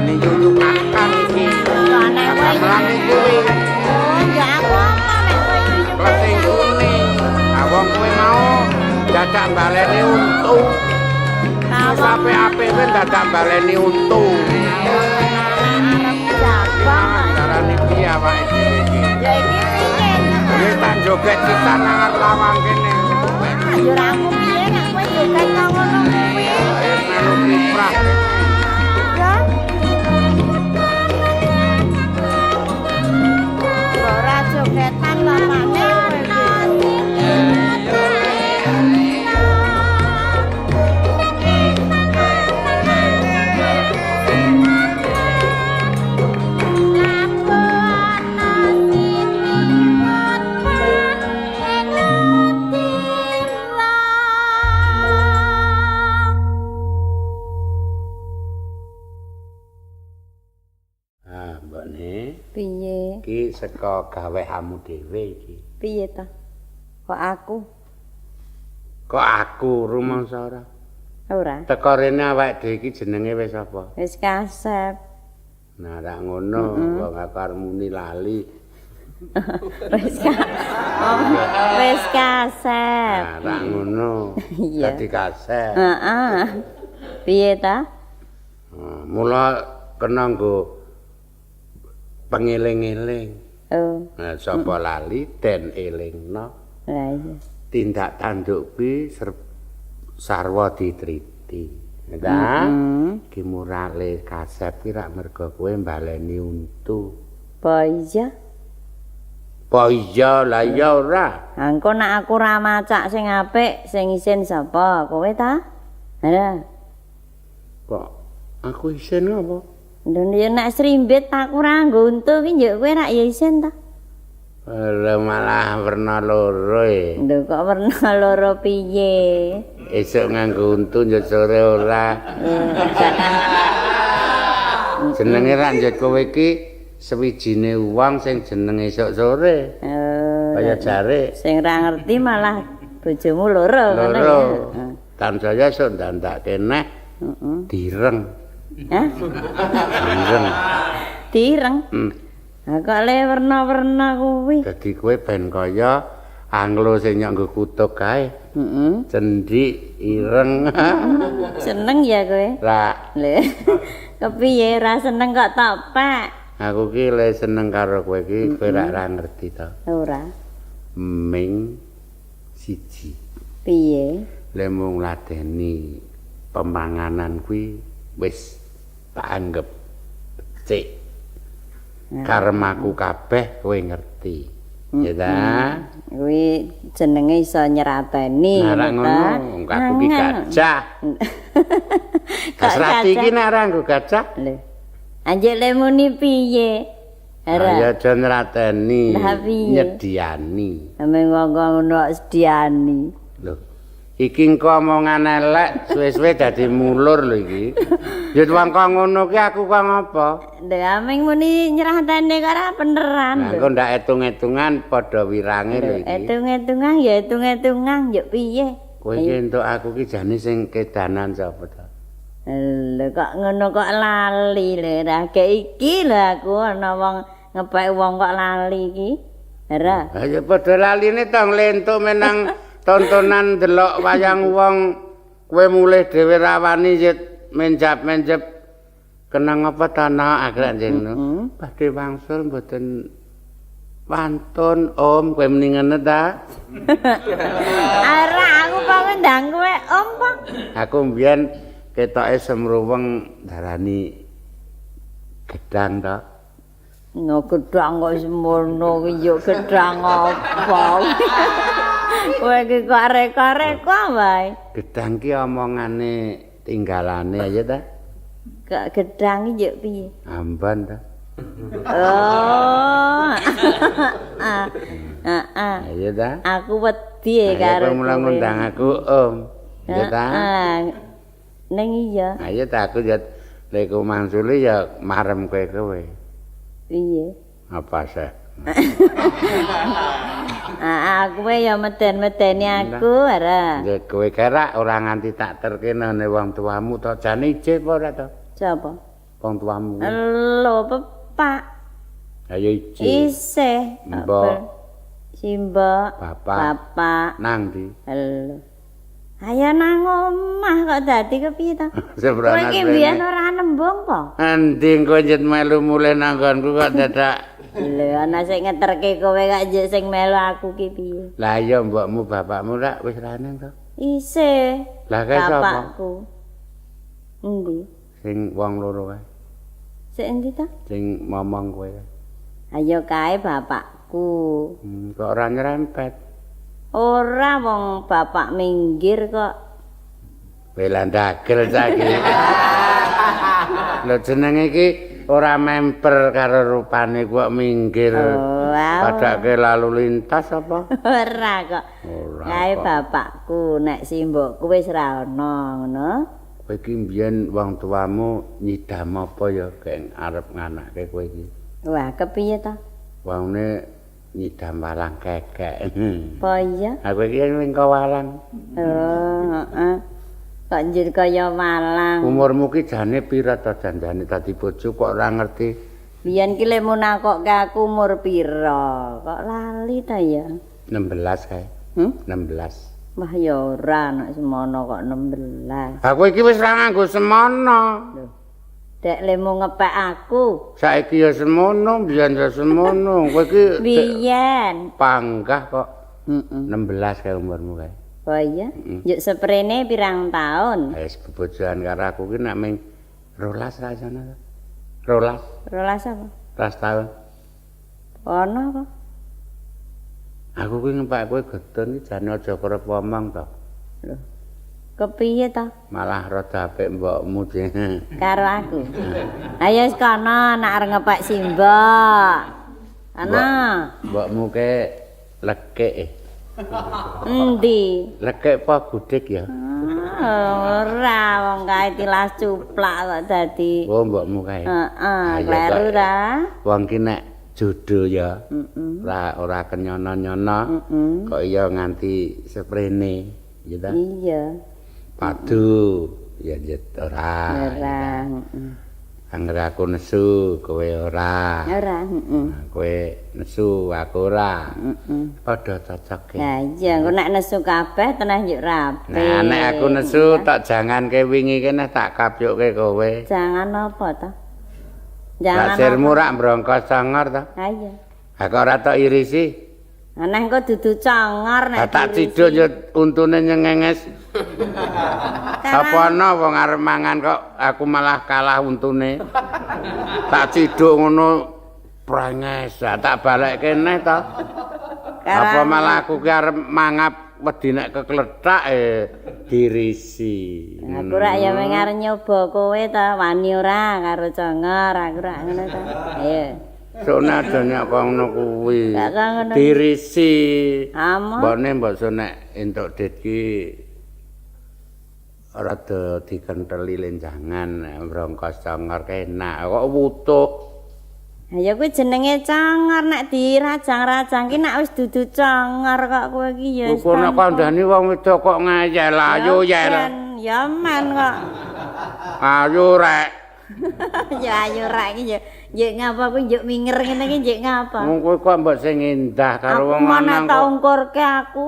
darani yuyu kakang iki. Gamelan iki. Oh, ya aku apa nek kowe nyunyuk. Kleting kuning. Ah wong kowe mau dadak baleni untu. Sampai apik kowe dadak baleni untu. Arep jabang. Darani piye awake dhewe iki? Ya iki piye? Wis tak joget sisan nang lawang kene. Ya ora aku piye nek kowe joget kok ngono kuwi. Wis melu kiprah. Ya. Ora jogetan bapakne kowe iki. Ah, mbokne. Piye? Iki saka gaweanmu dhewe iki. Piye ta? Kok aku? Kok aku rumangsa ora? Ora. Teko rene awake dhewe iki jenenge wis apa? Wis kasep. Nah, rak ngono, wong aku arep muni lali. Wis wis kasep. Nah, rak ngono. Iya. Dadi kasep. Heeh. Piye ta? Mula kena nggo pengeling-eling. Oh, Nah, sapa lali den elingno. lah iya. Tindak tanduk kuwi sarwa ditriti. Nah, ki murale kasep ki rak mergo kowe mbaleni untu. Apa iya? Apa iya lah ya ora. Engko nek aku ra macak sing apik, sing isin sapa? Kowe ta? Lah, Kok aku isin apa? ndone ya nek srimbit aku ra nggontu ki njuk kowe rak ya isin ta? Lah malah werna loro e. Lho kok werna loro piye? Esuk nganggo untu njot sore ora. Jenenge ra njot kowe iki sewijine wong sing jenenge esuk sore. Kaya jare Sing ra ngerti malah bojomu loro ngono ya. loro. Tansaya esuk ndandakke neh direng. Hah? Direng. Direng. Kok le werna-werna kuwi. Dadi kowe ben kaya anglo sing nyok nggo kutuk kae. Heeh. Cendik ireng. Seneng ya kowe? Ra Lho. Kepiye ra seneng kok topek? aku ki le seneng karo kowe ki kowe ra ngerti to. Ora. Ming siji. Piye? Le mung ladeni pemanganan kuwi wis tak anggap becik. Karemaku kabeh kowe ngerti. Ya ta? Kuwi jenenge iso nyerateni. Nah, ra ngono, wong aku ki gajah. Kasrati iki nek ora nggo gajah. Lho. Anjek le muni piye? Ya aja nrateni, Lah piye? nyediani. Ame ngono sediani. Lho. Iki engko omongan elek, suwe-suwe dadi mulur lho iki. Ya wong kok ngono ki aku kok ngopo? Lho ameng muni nyerateni kok ora beneran. Nah, engko ndak etung-etungan padha wirange lho iki. Etung-etungan ya etung-etungan ya piye? Kowe iki entuk aku ki jane sing kedanan sapa to? Lho kok ngono kok lali lho ra iki lho aku ana wong ngepek wong kok lali iki. Ora. Ha ya padha laline to nglentuk menang tontonan delok wayang wong kowe mulih dhewe rawani yit menjap-menjep kenang apa tanah akhir jeneng. Badhe wangsul mboten wantun Om kowe muni ngene ta? Ora aku kok ndang kowe om po. Aku mbiyen ketoke semruweng darani gedang to. No gedang kok semono ki yo gedang apa. Kowe iki kok arek-arek wae. Gedang ki omongane tinggalane aja ta. Kok gedang iki yo piye? Amban ta. Oh. Ayo ta. Aku wedi karo mulai ngundang aku Om. Ya ta. Ning iya. Ayo ta aku ya lek mangsuli ya marem kowe. Piye? Apa sih? Aku ya meden-medeni aku ora. Ya kowe kerak ora nganti tak terkene wong tuamu to jane ije apa ora to? Sapa? wong tuamu? Lho, Bapak. Ayo iji. Isih. Mbok. Simbok. Bapak. Nang ndi? Lho. Ayo nang omah kok dadi kepiye to? Kowe iki biyen ora nembung po? Endi kowe njet melu mulih nang nggonku kok dadak. Lho ana sing ngeterke kowe kok njet sing melu aku ki piye? Lah iya mbokmu bapakmu rak wis raneng to? Isih. Lah kae sapa? Bapakku. Endi? Sing wong loro kae. Sing endi to? Sing momong kowe. Ayo kae bapakku. Kok ora nyerempet. Ora wong bapak minggir kok. Belan dagel saiki. Lho jenenge iki ora memper karo rupane kok minggir. Padake lalu lintas apa? Ora kok. Ora. Kae bapakku nek simbokku wis ra ono ngono. Kowe iki mbiyen wong tuamu nyidam apa ya geng arep nganake kowe iki? Wah, kepiye to? Wongne nyidam walang kekek. Apa iya? Aku iki ning walang. Oh, heeh. Kok njur kaya malang. Umurmu ki jane pira to janjane dadi bojo kok ora ngerti? Biyen ki lek nakokke aku umur pira? Kok lali ta ya? 16 kae. 16. Wah ya ora nek semono kok 16. Aku iki wis ora nganggo semono. Dek lemu ngepek aku. Saiki ya semono, biyen ya semono. Kowe iki Biyen. panggah kok. 16 kae umurmu kae. Oh iya? Yuk seprene pirang tahun? Wis bebojoan karo aku ki nek ming 12 ra sono. 12. 12 apa? 12 tahun. Ono apa? Aku ki ngempek kowe gedhen iki jane aja kerep omong to. Lho. Kepiye to? Malah rada apik mbokmu Karo aku. Ayo wis kono nek arep ngepek simbok. Ana. Mbokmu ke lekek. Endi? Lekek apa gudik ya? Ora wong kae tilas cuplak kok dadi. Oh mbokmu kae. Heeh, kleru ta? Wong ki nek jodoh ya. Ora kenyono-nyono. Kok iya nganti seprene, ya ta? Iya. Padu ya jet ora. Ora, Angger aku nesu, kowe ora. Ora, Kowe nesu, aku ora. Padha cocok. Lah iya, engko nek nesu kabeh tenah njuk rapi. Nah, nek aku nesu tak janganke wingi kene tak kapyukke kowe. Jangan apa to? Jangan. Lasirmu rak mbrongkos congor to? Ha iya. Ha kok ora tok irisi? Aneh kok dudu congor nek. Tak ciduk yo untune nyengenges. Apa ana wong arep mangan kok aku malah kalah untune. Tak ciduk ngono prenges, tak balekke neh to. Apa malah aku ki arep mangap wedi nek keklethak dirisi. Aku rak ya mung arep nyoba kowe to, wani ora karo congor, aku rak ngono to. Ayo. Sone aja nek ngono kuwi. Dirisi. Mbone mbok nek entuk dit ki rada dikenteli lenjangan brongkos congor kenak kok wutuh. Ya kuwi jenenge congor nek dirajang-rajang ki nek wis dudu congor kok kowe iki ya wis. Kok nek kandhani wong wedok kok ngeyel ayo yel. Ya men kok. Ayo rek. Ya ayo rek iki ya ngapa kuwi njuk minger ngene iki njuk ngapa? Wong kowe kok mbok sing indah karo wong lanang. Aku tak ungkurke aku.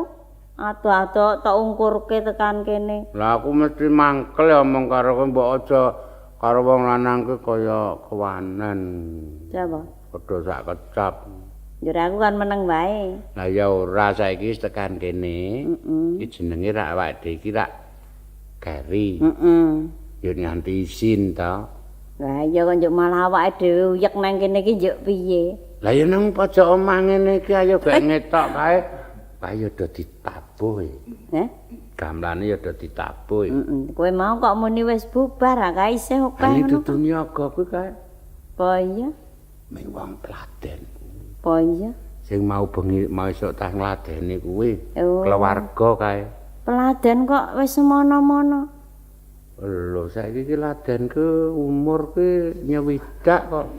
Ado-ado tak ungkurke tekan kene. Lah aku mesti mangkel ya omong karo kowe mbok aja karo wong lanang kuwi kaya kewanen. Coba. Padha sak kecap. Njur aku kan meneng wae. Lah ya ora saiki wis tekan kene. Iki jenenge rak awake dhewe iki rak gari. Ya nganti isin to. Lah iya kok njuk malah awake dhewe uyek nang kene iki njuk piye? Lah ya nang pojok omah ngene iki ayo gak ngetok kae. Ayo do ditabuh. Gamlane ya do ditabuh. Kowe mau kok muni wis bubar ah kae isih akeh ngono. Iki dudu niaga kuwi kae. Apa iya? Ming wong Klaten. Apa iya? Sing mau bengi mau esuk tas ngladeni kuwi. Oh. Keluarga kae. Peladen kok wis semono-mono. Lho saiki ki ladenku umur ki nyewidak kok.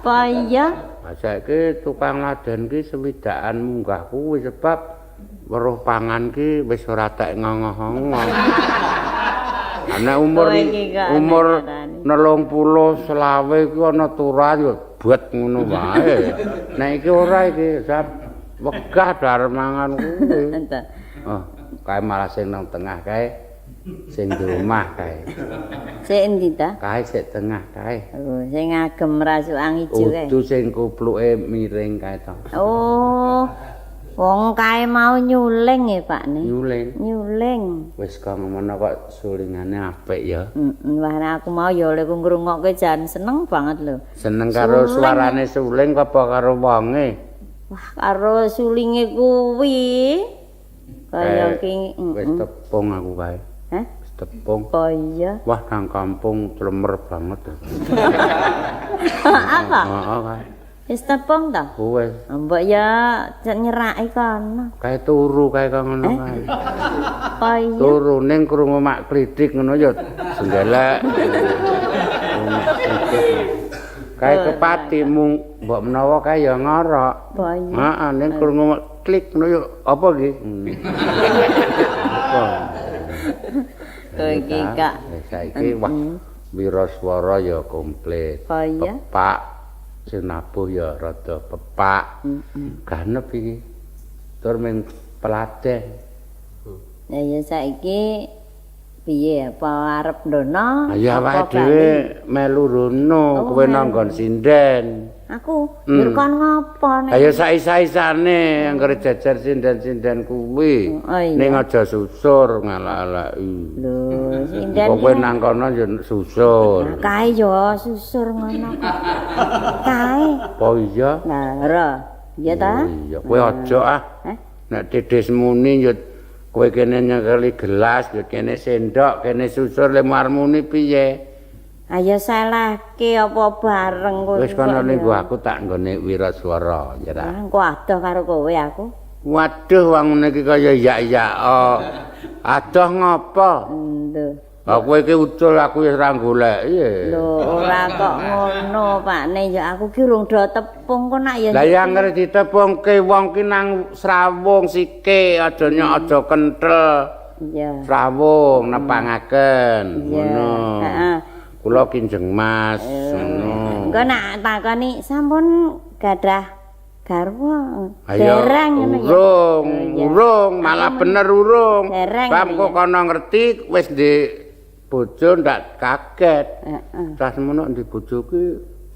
Apa iya? Saiki tukang laden ki sewidakan munggah kuwi sebab weruh pangan ki wis ora tek ngongoh-ngongoh. Nek umur 30 selawe iku ana turah yo buat ngono wae. Nek iki ora iki wegah dar mangan kuwi. Oh, kae malah sing nang tengah kae sing di omah kae. Sik endi ta? Kae sik tengah kae. Oh, sing ngagem rasukan ijo kae. Udu sing kupluke miring kae to. Oh. Wong kae mau nyuling ya, Pak nih. Nyuling. Wis kok ngono kok sulingane apik ya. Wah, aku mau ya oleh ngrungokke jan seneng banget lho. Seneng karo suarane suling apa karo wonge? Wah, karo sulinge kuwi. Kaya ki wis tepung aku kae. Hah? Wis tepung. Oh iya. Wah, nang kampung clemer banget. Apa? Heeh kae. Wis tepung ta? Wis. Mbok ya nyeraki kono. Kae turu kae kok ngono kae. Oh iya. Turu ning krungu mak klidik ngono ya jenggelek. Kae kepati mung mbok menawa kae ya ngorok. Oh iya. Heeh ning krungu klik ngono ya apa iki? Apa? Iki Kak. Saiki wah wiraswara ya komplit. Oh iya. Pepak sinabuh ya rada pepak. Ganep iki. Tur ming pelatih. Ya saiki piye apa arep ndono? Ya awake dhewe melu rono, kowe nanggon sinden. Aku kon ngopo nek? Ayo saisa-isane anggere jajar sinden-sinden kuwi. Oh, iya. Ning aja susur ngalak-alaki. Lho, sinden. Kowe nang kono ya susur. Kae yo susur ngono kok. Kae. Oh iya. Nah, ora. Iya ta? Iya, kowe aja ah. Nek Dedes muni ya kowe kene nyekeli gelas, ya kene sendok, kene susur le muni piye? Ayo salahke apa bareng kowe. Wis kono linggo aku tak nggone wiraswara ya ta. Engko adoh karo kowe aku. Waduh wong ngene iki kaya yak-yak. Adoh ngopo? Lho. Lah kowe iki ucul aku wis ora golek. Lho, ora kok ngono, Pakne. Ya aku ki urung do tepung kok nak ya. Lah yang ngene ditepungke wong ki nang srawung sike aja nyok aja kenthel. Iya. Srawung nepangaken ngono. Heeh. Kula Kinjeng Mas ngono. Engko nak takoni sampun gadah garwa Ayo, dereng ngene ya. urung, malah bener urung. Bam kok kono ngerti wis di bojo ndak kaget. Heeh. Tas semono di bojo ki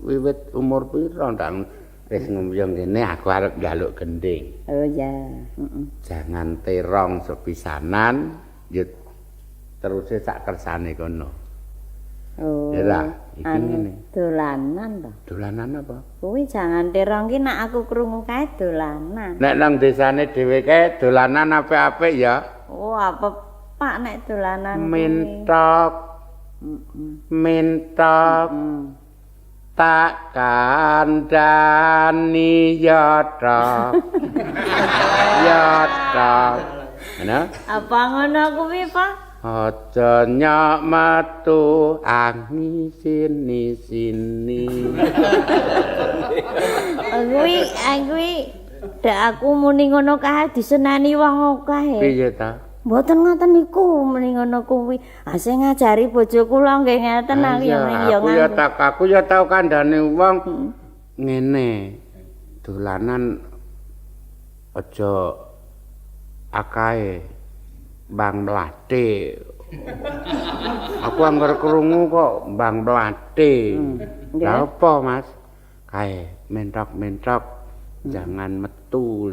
wiwit umur pira ndak wis nguyong kene aku arep njaluk gending. Oh ya. Jangan terong sepisanan ya terus sak kersane kono. Oh. Ya iki ngene. Dolanan to. Dolanan apa? Kuwi jangan terong ki nak aku krungu kae dolanan. Nek nang desane dhewe kae dolanan apik-apik ya. Oh, apa Pak nek dolanan Mintok. Mintok. Tak kandhani yata. Yata. Ana? Apa ngono kuwi, Pak? Aja nyok metu angin sini. Kuwi dak aku muni ngono kae disenani wong akeh. Piye ta? Mboten ngoten niku muni ngono kuwi. Sing ngajari bojo kula nggih ngeten aku ya aku ya tau kandhane wong ngene. Dolanan aja akae Bang Mlate. Aku anggar krungu kok Bang Mlate. Lah apa, Mas? Kae mentok-mentok jangan metu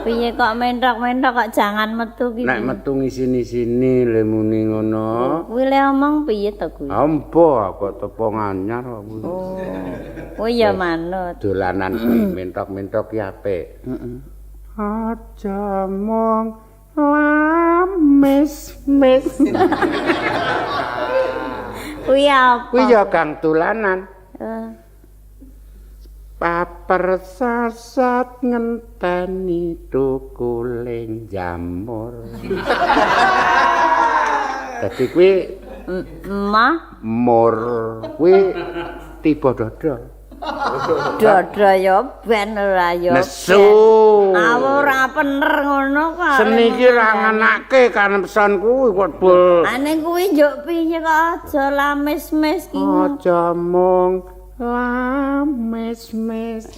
piye kok mentok-mentok kok jangan metu ki. Nek metu ngisini-sini le muni ngono. Kuwi le omong piye to kuwi? Ampo kok tepung anyar kok. Oh. Kuwi ya manut. Dolanan mentok-mentok ki apik. Heeh. Aja mong lamis. Kuwi apa? Kuwi ya Kang dolanan. Paper sasat ngenteni tukuling jamur. Dadi kuwi mah mur kuwi tiba dada. Dodo ya ben ora ya. Nesu. Ora bener ngono kok. Seni iki ra nganake kan pesan kuwi kok bol. Ane kuwi njuk piye kok aja lamis-mis ki. Aja mung lamis-mis.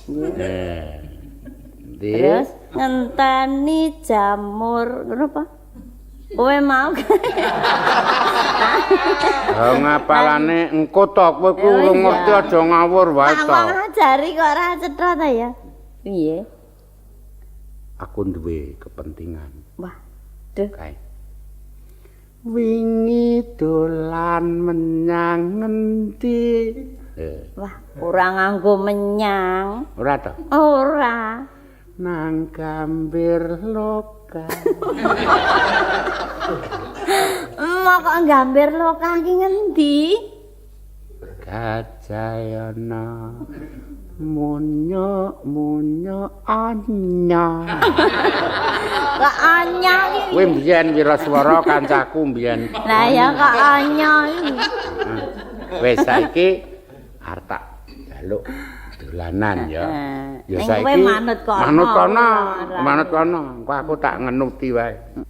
Terus ngenteni jamur ngono apa? Kowe mau. Ha ngapalane engko to kowe kuwi ngerti aja ngawur wae to. Wong ajari kok ora cetha ta ya. Piye? Aku duwe kepentingan. Wah. Duh. Kae. Wingi dolan menyang ngendi? Wah, ora nganggo menyang. Ora to? Ora. Nang Gambir Loka. Mau kok gambir lokal ki ngendi? Gajayana munyo anya. Kok anya iki? Kuwi mbiyen Wiraswara kancaku mbiyen. Lah ya kok anya iki. Wis saiki arep tak jaluk dolanan ya. Ya Ning saiki kowe manut kono. Manut kono. Engko aku tak ngenuti wae.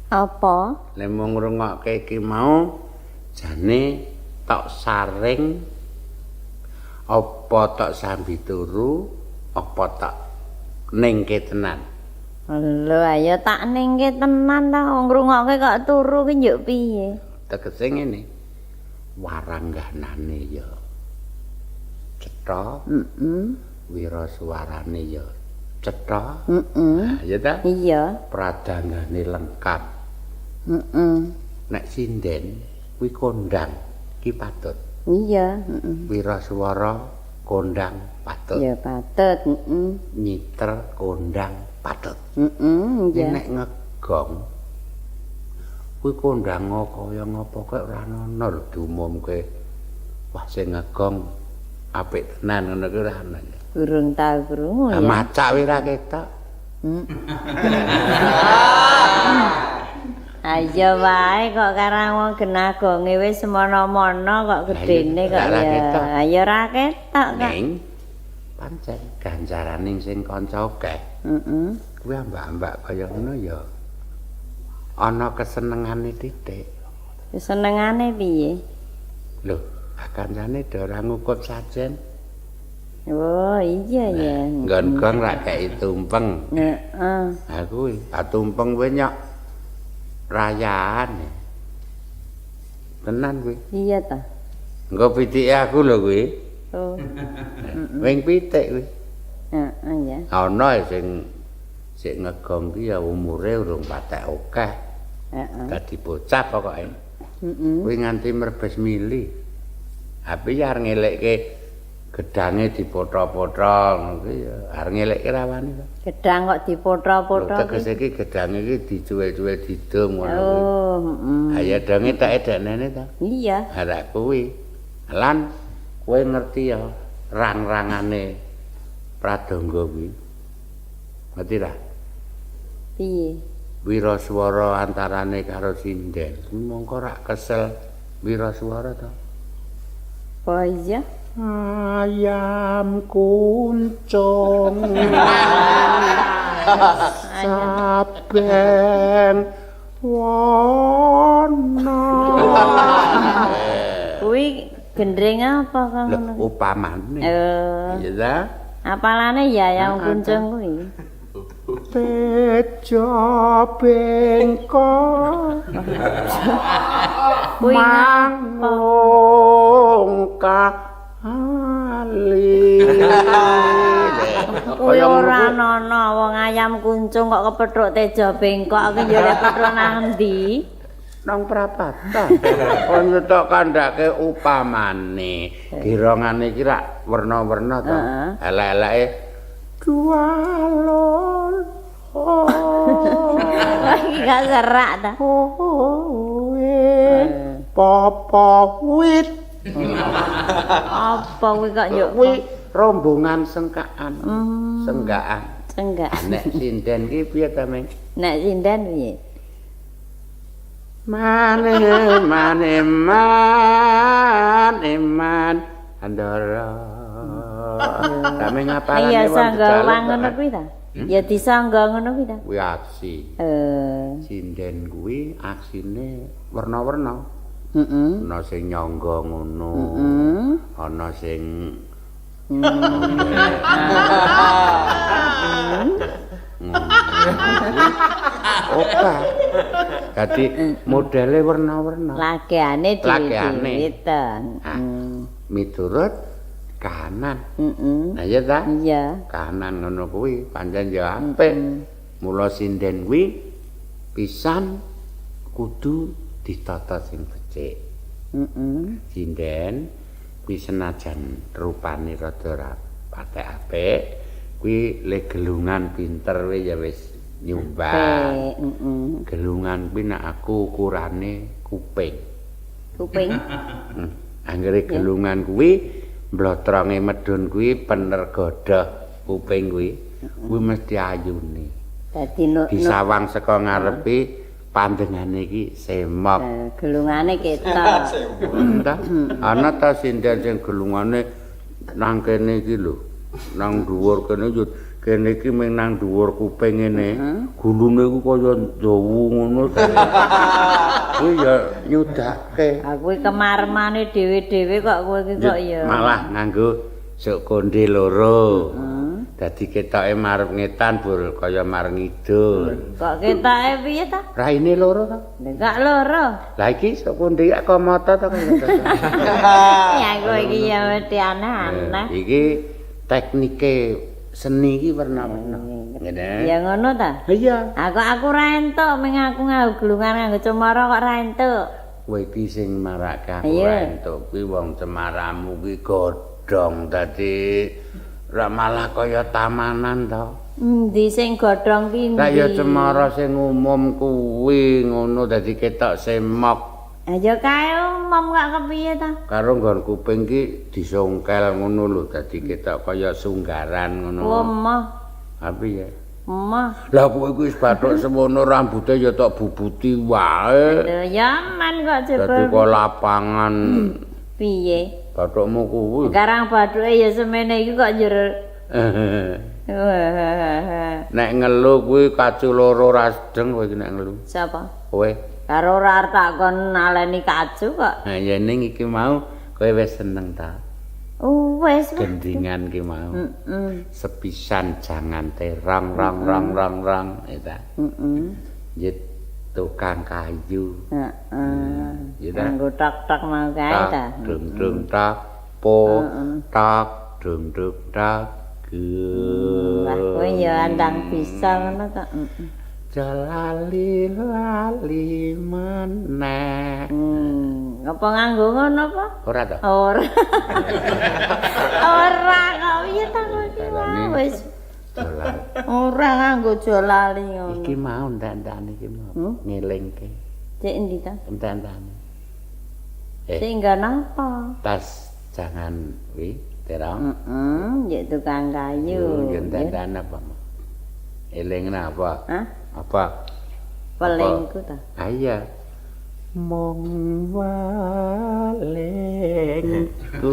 Apa? Nek mung ngrungokke iki mau jane tok saring apa tok sambi turu apa tok ningke tenan. Lho ayo tak ningke tenan ta wong ngrungokke kok turu ki yo piye? Tegese ngene. Warangganane ya cetha. Wirasuarane ya cetha. Ya ta? Iya. Pradangane lengkap. Nek sinden kuwi kondang ki patut. Iya, Wirasuara kondang patut. Ya patut, Nyiter kondang patut. Iya. Nek ngegong kuwi kondang kaya ngapa kok ora ana lho diumumke. Wah sing ngegong apik tenan ngono kuwi ora ana. Durung tau krungu ya. Macak wi ra ketok. Ayo wae kok karang wong genagonge wis semono-mono kok gedene kok ya. Ayo ra ketok kok. Ning pancen ganjarane sing kanca akeh. Kuwi ambak-ambak kaya ngono ya. Ana kesenengane titik. Kesenengane piye? Lho, kancane do ora ngukup sajen. Oh, iya ya. Nggon-nggon ra kei tumpeng. Heeh. Ha kuwi, tumpeng kuwi nyok rayaan. Tenan kuwi. Iya ta. Engko pitike aku lho kuwi. Oh. Wing pitik kuwi. Heeh ya. Ana sing ngegong ki ya umure urung patek akeh. Heeh. Dadi bocah pokoke. Kuwi nganti merbes mili. Tapi ya arep ngelekke gedange dipotho-potho ngono kuwi ya arep ngelekke rawani to. Gedang kok dipotho-potho. Tegese iki gedange iki dicuwil-cuwil didum ngono kuwi. Oh, Ha ya donge tak edekne to. Iya. Arek kuwi. Lan kowe ngerti ya rang-rangane pradangga kuwi. Ngerti ra? Piye? Wiraswara antarane karo sinden. Mongko rak kesel wiraswara to. Oh iya. Ayam kuncung saben wana. Kuwi gendring apa kang ngono? Upamane. Iya ta? Apalane ya yang kuncung kuwi. Bejo bengkok Kuwi manggung kali. Kuwi ora ana wong ayam kuncung kok kepethuk tejo bengkok iki ya kepethuk nang ndi? Nang prapatan. Kon nyetok kandhake upamane. Girongane iki rak werna-werna to. Elek-eleke jualon. Iki gak serak ta. Papa wit. Apa kuwi kok yo Kuwi rombongan sengkaan. Senggaan. enggak. Nek sinden ki piye ta, Meng? Nek sinden piye? Mane andara. Kami ngapalane Iya wong sangga jalan ngono kok. kuwi ta? Ya disangga ngono kuwi ta? Kuwi aksi. Sinden kuwi aksine werna-werna. Ana sing nyangga ngono. Ana sing Oke. Dadi modele werna-werna. Lakeane dhewe Miturut kahanan. Nah ya ta? Iya. Kahanan ngono kuwi pancen ya apik. Mula sinden kuwi pisan kudu ditata sing becik. Sinden kuwi senajan rupane rada ra patek apik, kuwi le gelungan pinter ya wis nyumbang. Gelungan kuwi nek aku ukurane kuping. Kuping. Anggere gelungan kuwi mblotronge medhun kuwi pener godhoh kuping kuwi mesti ayune. Dadi disawang saka ngarepe pandengane iki semok. Gelungane ketok. Entah ana ta sinden sing gelungane nang kene iki lho. nang dhuwur kene yo kene iki mung nang dhuwur kuping ngene. Gulune iku kaya dawu ngono. Kuwi ya nyudake. Aku kemarmane dhewe-dhewe kok kowe iki kok ya. Malah nganggo sok konde loro. Dadi ketoke marep ngetan bur kaya marep ngidul. Kok ketoke piye ta? Raine loro ta? Enggak loro. Lah iki sok konde ya komoto ta kaya. Ya kowe iki ya mesti aneh-aneh. Iki teknike seni iki warna-warna. Ngene. Ya ngono ta? Iya. Aku ra entuk ming aku nganggo glungan nganggo cemara kok ra entuk. Kowe iki sing marake aku Iya. ra entuk kuwi wong cemaramu kuwi godhong dadi ra malah kaya tamanan to. Endi sing godhong ki Lah ya endi? cemara sing umum kuwi ngono dadi ketok semok. Aja kae umum kok kepiye ta? Karo nggon kuping ki disongkel ngono lho dadi ketok kaya sunggaran ngono. Omah, Apa ya? omah. Lah kowe kuwi wis bathuk semono rambute ya tok bubuti wae. Lho ya man kok Dadi jebul. kok lapangan Piye? bathukmu kuwi. Sekarang bathuke ya semene iki kok jero. Nek ngelu kuwi kacu loro rasdeng kowe iki nek ngelu. Sapa? Kowe. Karo ora takon naleni kacu kok. Nah ya ning iki mau kowe wis seneng ta. Wis. Gendingan ki mau. Heeh. Sepisan jangan terang rang rang rang rang eta. Heeh. Jit tukang kayu. Heeh. Ya ta. Nggo tok-tok mau kae ta. Tak dung dung tak po tak dung dung tak Lah kowe ya andang bisa ngono kok. Jalali lali meneh. Apa nganggo ngono apa? Ora to? Ora. Ora kok piye ta kowe iki Dalane. wis. Jalali. Ora nganggo jolali ngono. Iki mau ndak-ndak iki mau ngelingke. Cek endi ta? Ndak-ndak. Sing nggon apa? Tas jangan wi terang. Ya tukang kayu. Yo ndak-ndak apa? Eling apa? Hah? Apa? Pelingku ta? Ah iya. Mong walengku.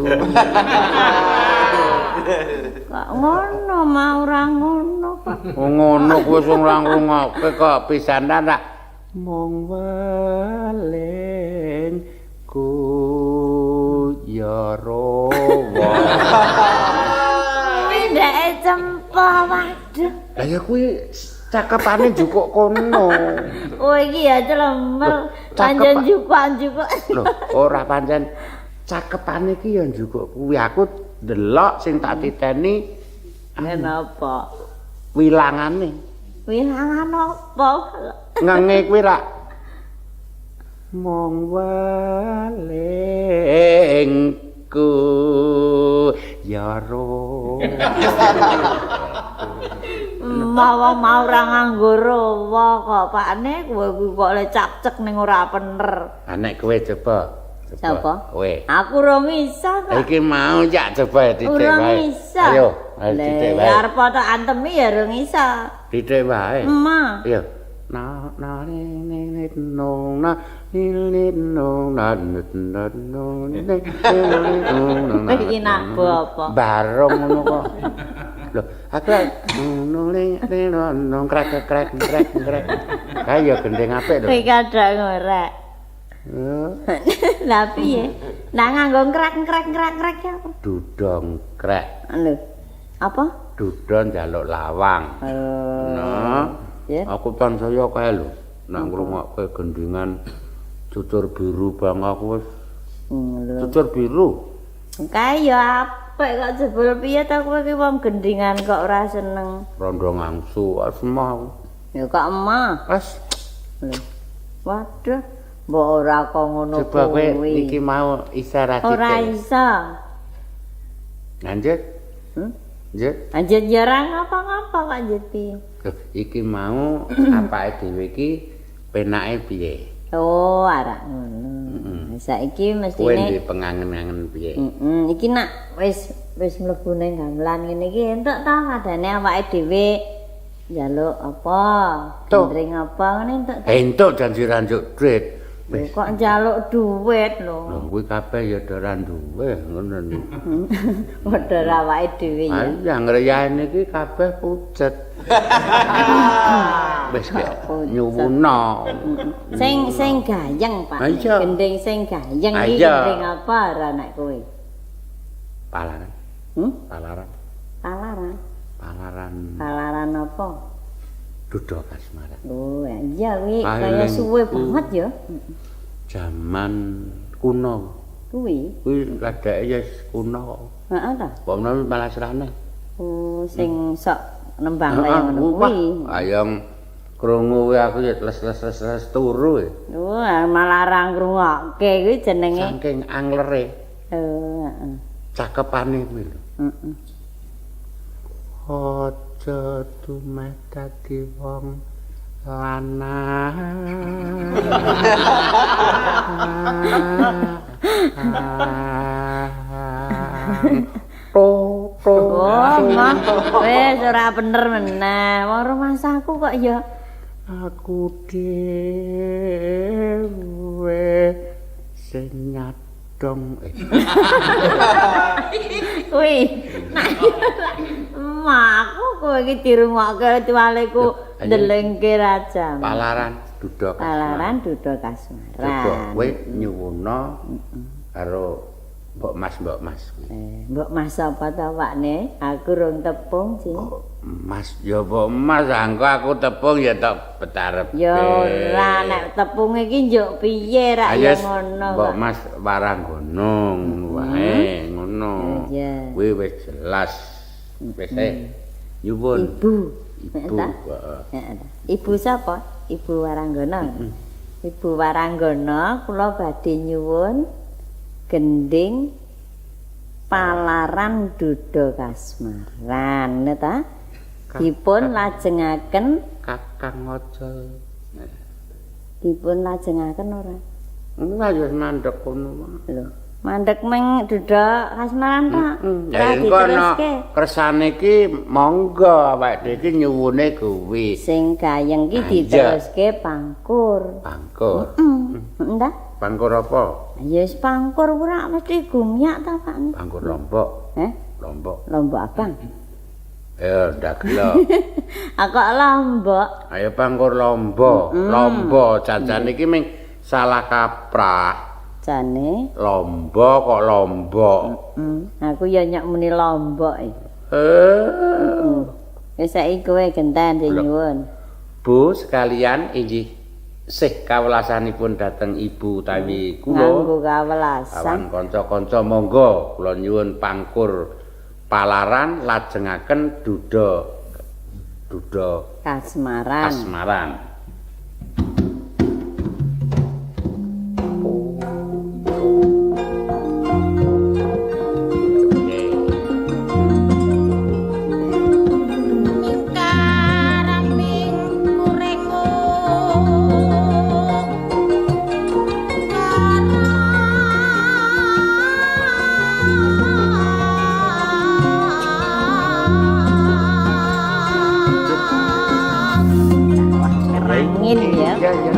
Kok ngono mau ora ngono kok. Oh ngono kuwi sing ngrungokke kok pisanan tak mong walengku ya rawa. Ndake cempol waduh. Lah ya kuwi cakepane njukuk kono. Oh iki ya celemel. Cakep, Panjen Pak. jupuk-jupuk. Lho, ora pancen cakepane iki ya njukuk kuwi aku delok sing tak titeni Kenapa? wilangane. Wilangan apa? Ngenge kuwi rak mong walengku ya ro. Mau ora nganggo rawa kok pakne kowe kuwi kok le cak-cek ning ora bener. Nek kowe coba. Sapa? Kowe. Aku rong iso kok. Iki mau jak coba titik Urung wae. iso. Ayo, ayo titik wae. Arep tak antemi ya rong iso. Titik wae. Emak. Iya. Na na ni ni ni no na ni ni no na na na no ni ni no na. Iki nak apa? Bareng ngono kok. Lho, aku no ni no no krek krek krek krek. Kae ya gendeng apik lho. Kowe kadang ngorek. Lah piye? Lah nganggo krek-krek ya apa? Dudong krek. Lho. Apa? Dudon njaluk lawang. Nah. Ya. Aku tansaya kae lho. Nek ngrungokke gendingan cucur biru bang aku wis Lho. cucur biru. Kae ya apik kok jebul piye ta kowe iki wong gendingan kok ora seneng. Rondo ngangsu asma aku. Ya kok emah. Wes Lho. Waduh, mbok ora kok ngono coba kowe kuwi. iki mau isyarat Ora iki. iso. Lanjut. Lanjut. Anjir jarang ngapa-ngapa kok anjir piye? Loh, iki mau apake dhewe iki penake piye? Oh, arek ngono. Saiki Kowe mestine ndek pengangen-angen piye? Iki nak wis mlebu ning gamelan ngene iki entuk ta padane awake dhewe njaluk apa? Tuh. Gendring apa ngene entuk ta? Entuk janji ranjuk duit. Wis. Kok njaluk dhuwit lho. Lho kuwi kabeh ya ora duwe ngono niku. Padha awake dhewe ya. Ayo ngriyane iki kabeh pucet. Wis nyuwuna. Sing gayeng, Pak. Iya. Gending sing gayeng iki Iya. gending apa anak kowe? Palaran. Palaran. Palaran. Palaran Palaran apa? Duda Kasmaran. Oh, iya kuwi Paling kaya suwe banget ya. Zaman kuno. Kuwi. Kuwi ladake ya kuno kok. Heeh ta? Kok menawa malah serane. Oh, sing sok nembang kaya ngono kuwi. Ayang krungu kuwi aku ya les turu. Wah, malah ra ngrungokke kuwi jenenge. Saking anglere. Oh, heeh. Cakepane kuwi lho. Heeh. Aja tumeh dadi wong lanang. Oh, mah wis ora bener meneh. Wong rumahku kok ya Aku dhewe sing nyadong. kuwi. Aku kowe iki dirungokke tuwaleku ndelengke raja. Palaran Duda Kasmaran. Palaran Duda Kasmaran. Coba kowe nyuwuna karo Mbok Mas kuwi. Mbok Mas apa ta Pakne? Aku rung tepung sih. Mas ya Mbok Mas aku tepung ya tak betarep. Ya ora nek tepung iki njuk piye ra ya ngono. Mbok Mas Waranggono ngono wae ngono. Iya. Kuwi wis jelas. Wis nyuwun. Ibu. Ibu. Heeh. Ibu sapa? Ibu Waranggono. Ibu Waranggono kula badhe nyuwun gending Palaran Duda Kasmaran ta? Dipun lajengaken Kakang Ojol. Dipun lajengaken ora? Enggak ya mandek kono. Lho, mandek meng Duda Kasmaran ta? Ya kono kersane iki monggo awake dhewe iki nyuwune kuwi. Sing gayeng ki diteruske pangkur. Pangkur. Entah? Pangkur apa? Ya wis pangkur ora mesti gumyak ta, Pak? Pangkur Lombok. Lombok. Lombok Abang. Ya ndak gelo. Aku Lombok. Ayo pangkur Lombok. Lombok jajan iki ming salah kaprah. Jane Lombok kok Lombok. Aku ya nyak muni Lombok. Wis saiki kowe genten sing nyuwun. Bu sekalian inggih sih kawelasanipun dhateng ibu utawi kula. Nganggo kawelasan. Awan kanca-kanca monggo kula nyuwun pangkur Palaran lajengaken Duda Kasmaran. Angin ya. Iya.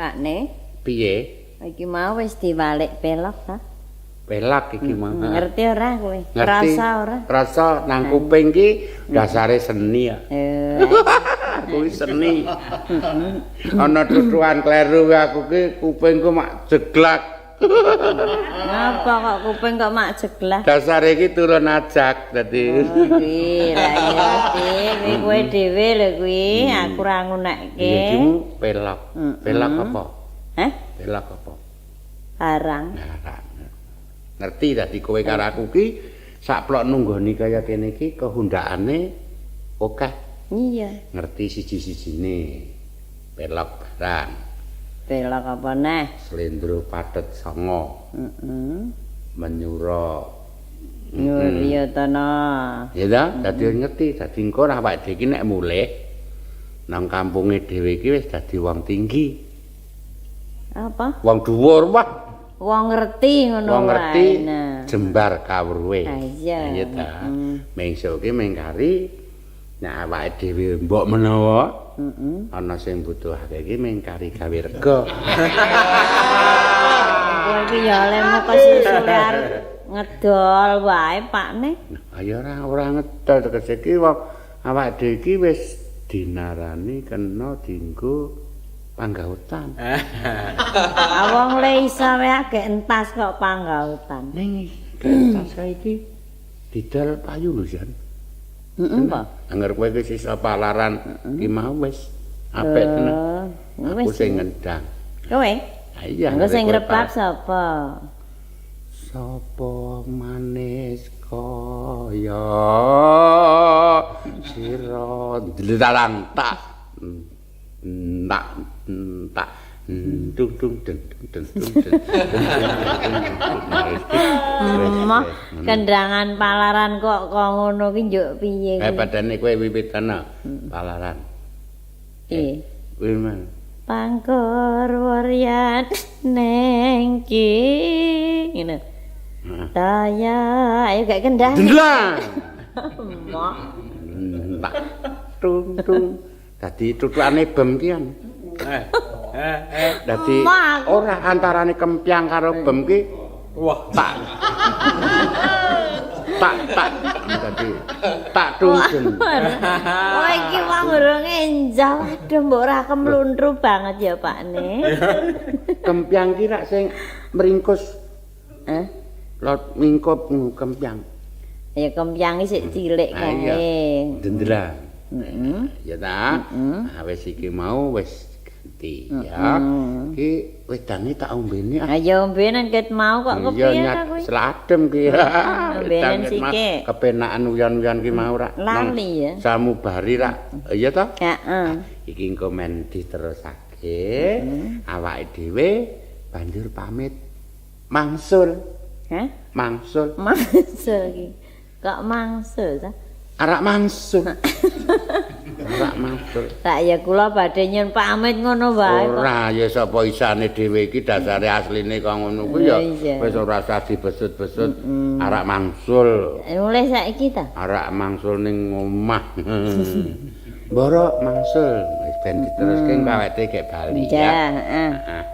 Kakne, Piye? iki mau wis diwalik pelok ta? Pelak iki mah. Ngerti ora kowe? Ngerti. Rasa ora? Rasa nang kuping ki dasare seni ya. Kuwi seni. Ana tutukan kleru aku ki kupingku mak jeglak. Ngapa kok kuping kok mak jeglak? Dasare iki turun ajak dadi. Kuwi ra ngerti, kuwi kowe dhewe lho kuwi, aku ora ngunekke. Iki pelak. Pelak apa? Hah? Pelak apa? Arang. Nah, ngerti dadi kowe karo aku ki saplok nunggoni kaya kene iki kehundakane akeh. Iya. Ngerti siji-sijine. Pelak barang. Pelok apa neh? Slendro pathet songo. Menyura. Nyuri tono. Ya ta, dadi ngerti, dadi engko awake dhewe iki nek mulih nang kampunge dhewe iki wis dadi wong tinggi. Apa? Wong dhuwur wah. Wong ngerti ngono wae. Wong ngerti Nah. jembar kawruhe. Iya. Iya ta. Mengso ki mengkari nek awake dhewe mbok menawa ana sing butuhake iki mengkari gawe rega. Kowe iki ya lemu kesusulan ngedol wae Pakne. Ayo ora ngedol tegese iki wong awake dhewe iki wis dinarani kena dienggo panggautan. Awong le iso wae agek entas kok panggautan. Ning entas iki didol payu lho Jan. Apa? Angger kowe wis iso palaran ki mau wis apik tenan. Aku sing ngendang. Kowe? Ha iya. Engko sing ngrebab sapa? Sapa manis kaya sira delalang tak tak tak dung dung dung dung dung. Mah kendangan palaran kok ngono ki njuk piye ki? Padane kowe wiwitana palaran. Piye? Kuwi mah. Pangkor waryan neng ki. Ngene. Daya, ayo gak kendang. Dendlang. Mak. Tak tung tung. Dadi tutukane bem ki kan. Dadi ora antarane kempyang karo bem ki wah tak dadi tak tungken. Oh iki wong urung enjang. Aduh mbok ora kemluntru banget ya Pakne. Kempyang ki rak sing meringkus. Lot mingkup kempyang. Ya kempyang iki sik cilik kae. Dendlang. Ya ta. Wis iki mau wis ganti ya. Ki wedane tak ombene. Ayo ombenan ket mau kok kepiye ta kowe? Sladem ki. Ombenan sike. Kepenakan uyan-uyan ki mau rak. Lali ya. Samubari rak. Iya ta? Heeh. Iki engko men diterusake. Awake dhewe banjur pamit mangsul. Hah? Mangsul. Mangsul iki. Kok mangsul ta? Arak mangsul. Arak mangsul. Tak ya kula badhe nyun pamit ngono wae kok. Ora ya sapa isane dhewe iki dasare asline kok ngono kuwi ya Iya. wis ora usah dibesut-besut. Arak mangsul. Mulai saiki ta? Arak mangsul ning omah. Mboro mangsul wis ben diteruske awake gek bali Ya, ya. heeh. Heeh.